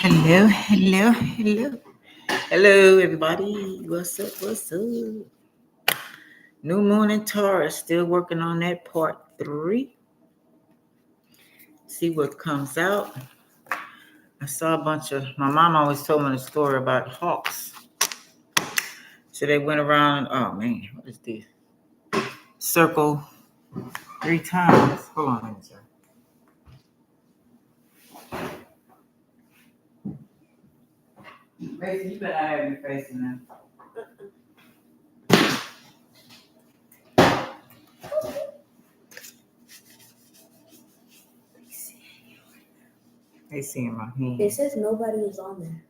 Hello, hello, hello. Hello, everybody. What's up? What's up? New moon in Taurus. Still working on that part 3. See what comes out. I saw a bunch of. My mom always told me a story about hawks. So they went around. Oh, man. What is this? Circle 3 times. Hold on a minute, sir. Mason, you better have your face in there. They seeing my hand. It says nobody is on there.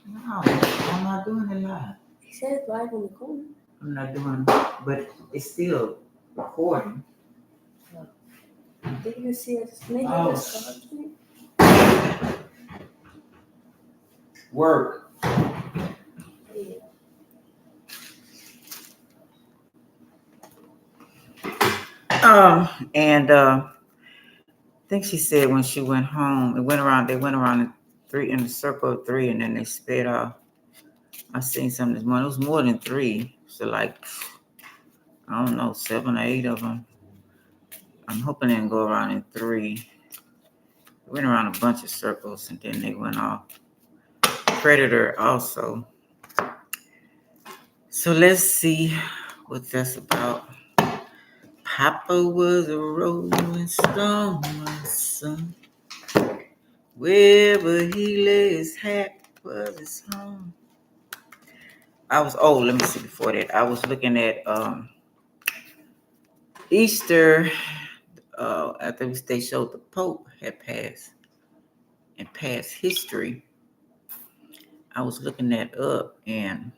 No, I'm not doing it live. It says live on the corner. I'm not doing, but it's still recording. Did you see it? Maybe Oh. it stopped me. Work. Yeah. And I think she said when she went home, they went around in the circle of 3, and then they sped off. I seen something this morning. It was more than 3. So like, I don't know, 7 or 8 of them. I'm hoping they didn't go around in 3. They went around a bunch of circles, and then they went off. Predator also. So let's see what that's about. Papa was a rolling stone, my son. Wherever he lay his hat was his home. Let me see before that. I was looking at Easter. After they showed the Pope had passed and past history. I was looking that up and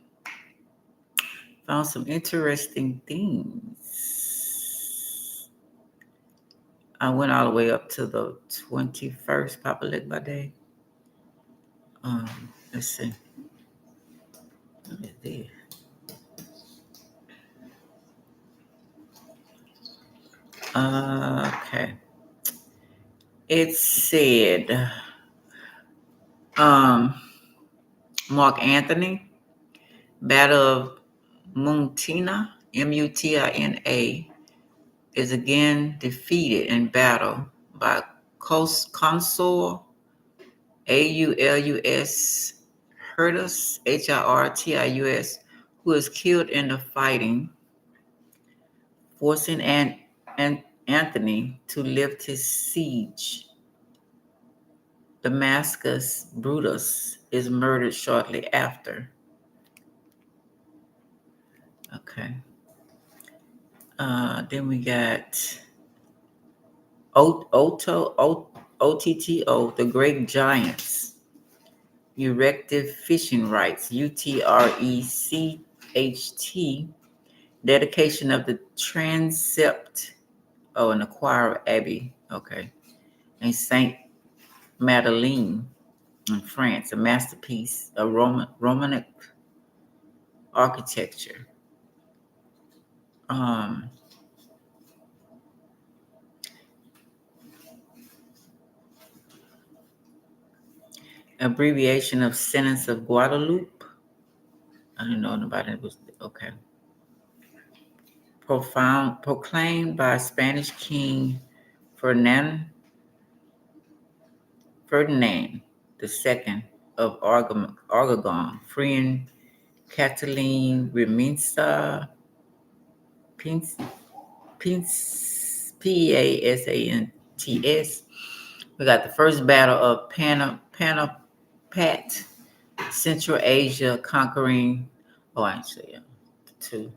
found some interesting things. I went all the way up to the 21st Papa Legba Day. Let's see. What is this? Okay. It said Mark Anthony, Battle of Mutina, Mutina, is again defeated in battle by Consul Aulus Hirtius, Hirtius, who is killed in the fighting, forcing Anthony to lift his siege. Damascus Brutus is murdered shortly after. Okay. Then we got OTTO, the Great Giants, Erective Fishing Rights, UTRECHT, dedication of the transept, and the choir of Abbey, okay, and Saint Madeleine in France, a masterpiece of Roman architecture. Abbreviation of Sentence of Guadeloupe. I didn't know nobody was okay. Proclaimed by Spanish King Ferdinand II of Aragon, freeing Cataline Remensa Pasants. We got the first battle of Panapat, Central Asia conquering. Oh, I didn't show you the 2.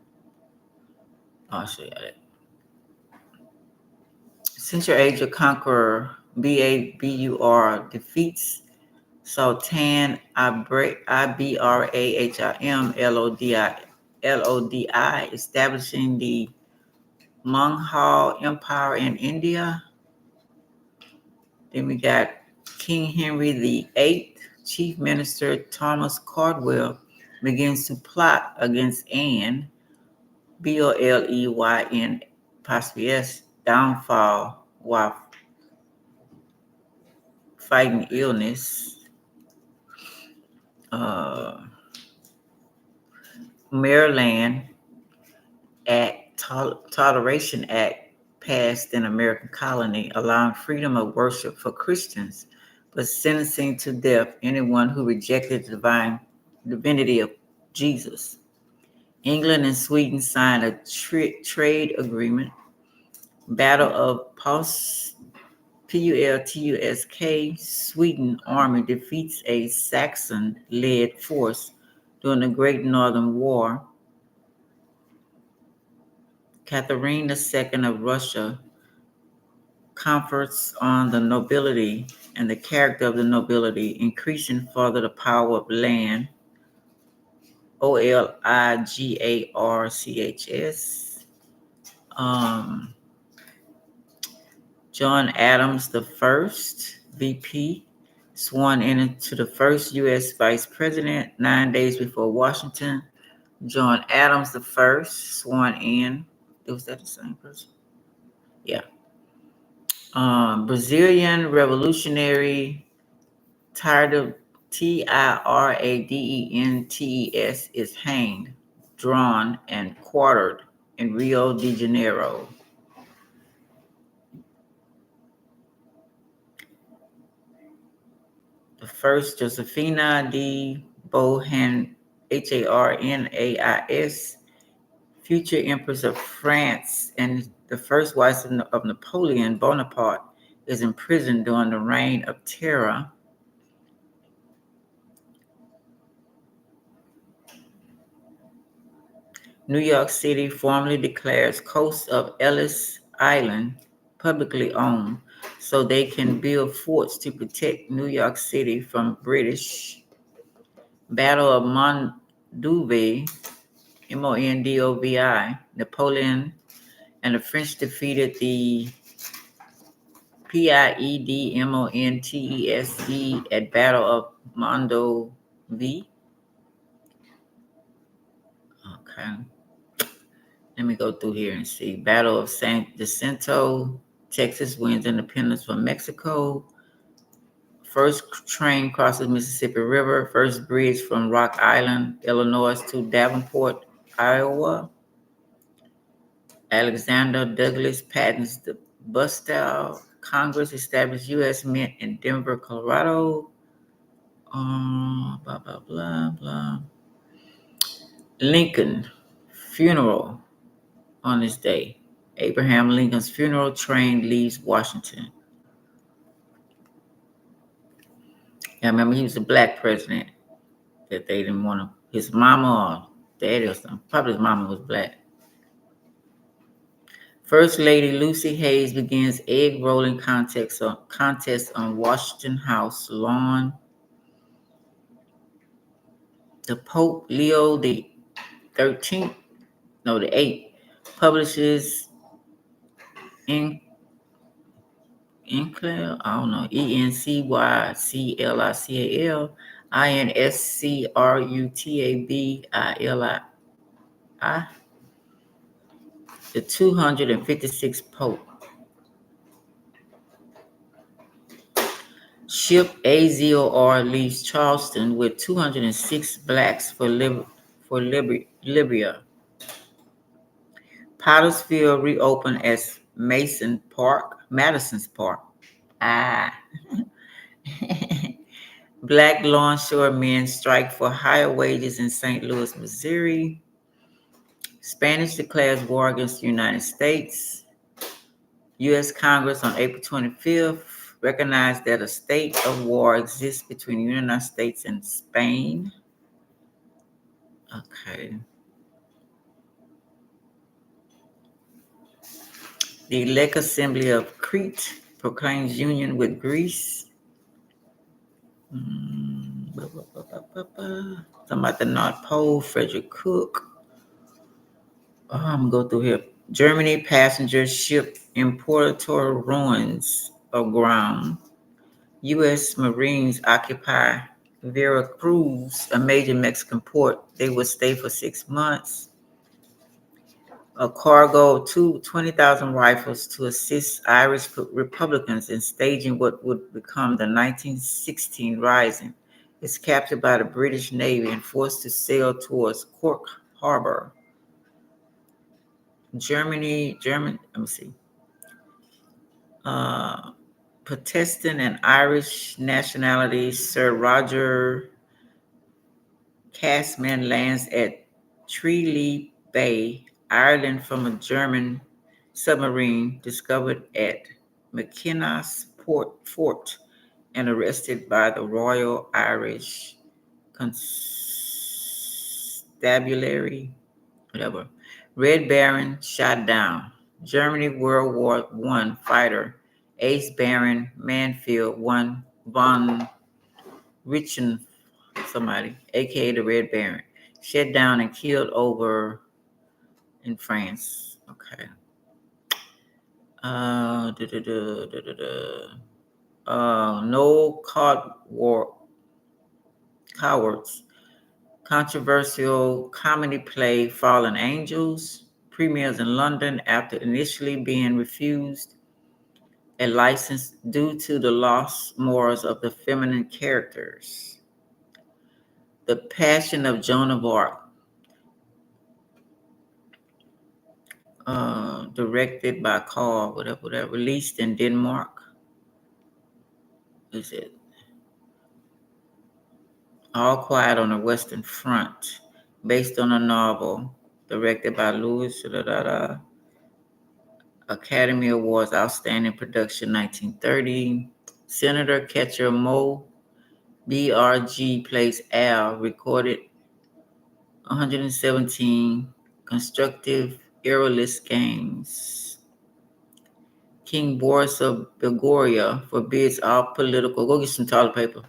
I'll show you that. Central Asia conqueror BABUR defeats Sultan Ibrahim Lodi, establishing the Mughal Empire in India. Then we got King Henry VIII, Chief Minister Thomas Caldwell begins to plot against Anne, Boleyn Passpius, downfall while fighting illness. Maryland Toleration Act passed in American colony, allowing freedom of worship for Christians, but sentencing to death anyone who rejected the divine divinity of Jesus. England and Sweden signed a trade agreement. Battle of Pultusk. Sweden army defeats a Saxon-led force during the Great Northern War. Catherine II of Russia conference on the nobility and the character of the nobility, increasing further the power of land. Oligarchs. John Adams the first, VP, sworn into the first U.S. Vice President 9 days before Washington. John Adams the first, sworn in. Was that the same person? Yeah. Brazilian revolutionary Tiradentes is hanged, drawn, and quartered in Rio de Janeiro. The first Josefina de Beauharnais, future Empress of France and the first wife of Napoleon Bonaparte, is imprisoned during the Reign of Terror. New York City formally declares coast of Ellis Island publicly owned so they can build forts to protect New York City from British. Battle of Mondovi, Mondovi. Napoleon and the French defeated the Piedmontese at Battle of Mondovi. Okay. Let me go through here and see. Battle of San Jacinto, Texas wins independence from Mexico. First train crosses Mississippi River. First bridge from Rock Island, Illinois to Davenport, Iowa. Alexander Douglas patents the bus style. Congress established U.S. Mint in Denver, Colorado. Blah, blah, blah, blah. Lincoln funeral on this day. Abraham Lincoln's funeral train leaves Washington. I remember he was a black president that they didn't want to. His mama or daddy or something. Probably his mama was black. First Lady Lucy Hayes begins egg rolling contest on Washington House lawn. The Pope Leo the 8th publishes Enclical, I don't know, ENCYCLICAL, INSCRUTABILI, the 256th Pope. Ship AZOR leaves Charleston with 206 blacks for Libya. Pottersville reopened as Madison's Park. Black longshoremen strike for higher wages in St. Louis, Missouri. Spanish declares war against the United States. U.S. Congress on April 25th recognized that a state of war exists between the United States and Spain. Okay. The elect assembly of Crete proclaims union with Greece. Talking about the North Pole, Frederick Cook. I'm going to go through here. Germany passenger ship in Puerto ruins aground. U.S. Marines occupy Veracruz, a major Mexican port. They would stay for 6 months. A cargo of 20,000 rifles to assist Irish Republicans in staging what would become the 1916 Rising. is captured by the British Navy and forced to sail towards Cork Harbor. Let me see. Protestant and Irish nationality Sir Roger Casman lands at Tralee Bay, Ireland from a German submarine discovered at McKinnon Fort and arrested by the Royal Irish Constabulary, whatever. Red Baron shot down. Germany World War I fighter Ace Baron Manfield von Richten, somebody, aka the Red Baron, shut down and killed over in France. Okay. No cowards. Controversial comedy play Fallen Angels premieres in London after initially being refused a license due to the lost morals of the feminine characters. The Passion of Joan of Arc, directed by Carl, whatever, released in Denmark. Is it All Quiet on the Western Front, based on a novel, directed by Louis Academy Awards, Outstanding Production, 1930. Senator Catcher Mo BRG plays Al, recorded 117 constructive errorless games. King Boris of Bulgaria forbids all political, go get some toilet paper,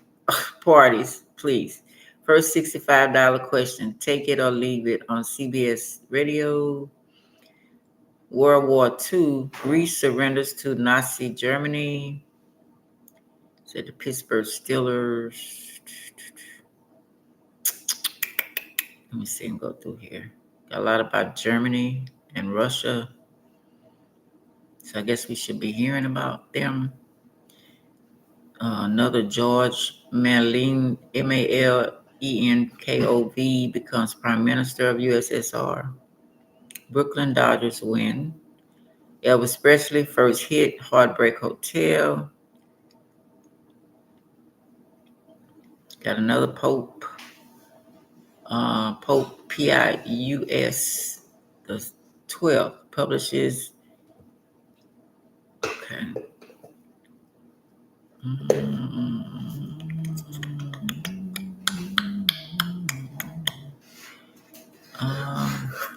parties, please. First $65 question, take it or leave it, on CBS Radio. World War II, Greece surrenders to Nazi Germany. Said the Pittsburgh Steelers. Let me see and go through here. Got a lot about Germany and Russia. So I guess we should be hearing about them. Another George Malin, Malenkov, becomes Prime Minister of USSR. Brooklyn Dodgers win. Elvis Presley first hit, Heartbreak Hotel. Got another Pope. Pope Pius the 12th publishes. Okay.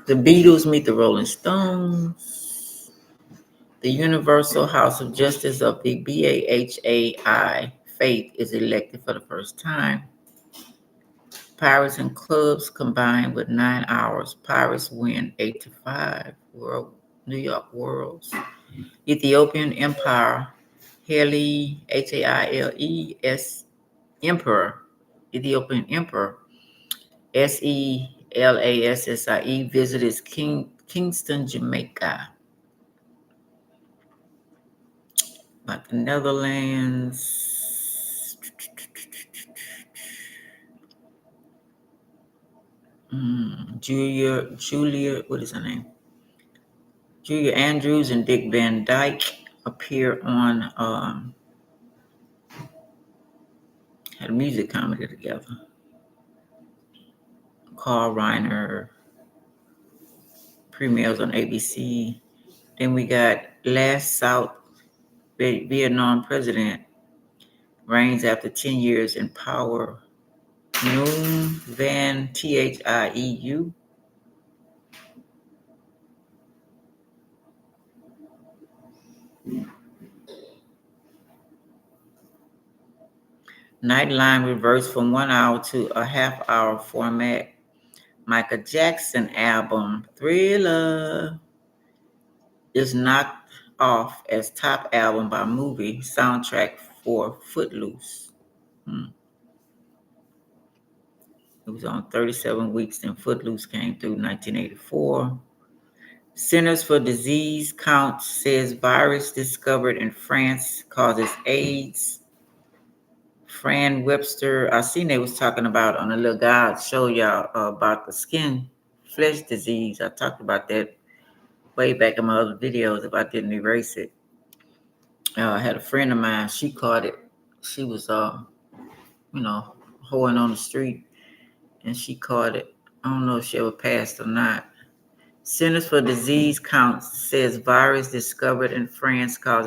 The Beatles meet the Rolling Stones. The Universal House of Justice of the BAHAI Faith is elected for the first time. Pirates and clubs combined with 9 hours. Pirates win 8-5. New York Worlds. Ethiopian Empire. Haile, Hailes, Emperor. Ethiopian Emperor. Selassie visited Kingston, Jamaica. About the Netherlands. Julia, what is her name? Julia Andrews and Dick Van Dyke appear on, had a music comedy together. Carl Reiner premieres on ABC. Then we got Last South Vietnam president reigns after 10 years in power. Nguyen Van Thieu. Nightline reversed from 1 hour to a half-hour format. Michael Jackson album Thriller is knocked off as top album by movie soundtrack for Footloose. It was on 37 weeks, then Footloose came through 1984. Centers for Disease Count says virus discovered in France causes AIDS. Fran Webster, I seen they was talking about on a little guide show y'all about the skin flesh disease. I talked about that way back in my other videos if I didn't erase it. I had a friend of mine, she caught it. She was hoeing on the street and she caught it. I don't know if she ever passed or not. Centers for Disease Counts says virus discovered in France causes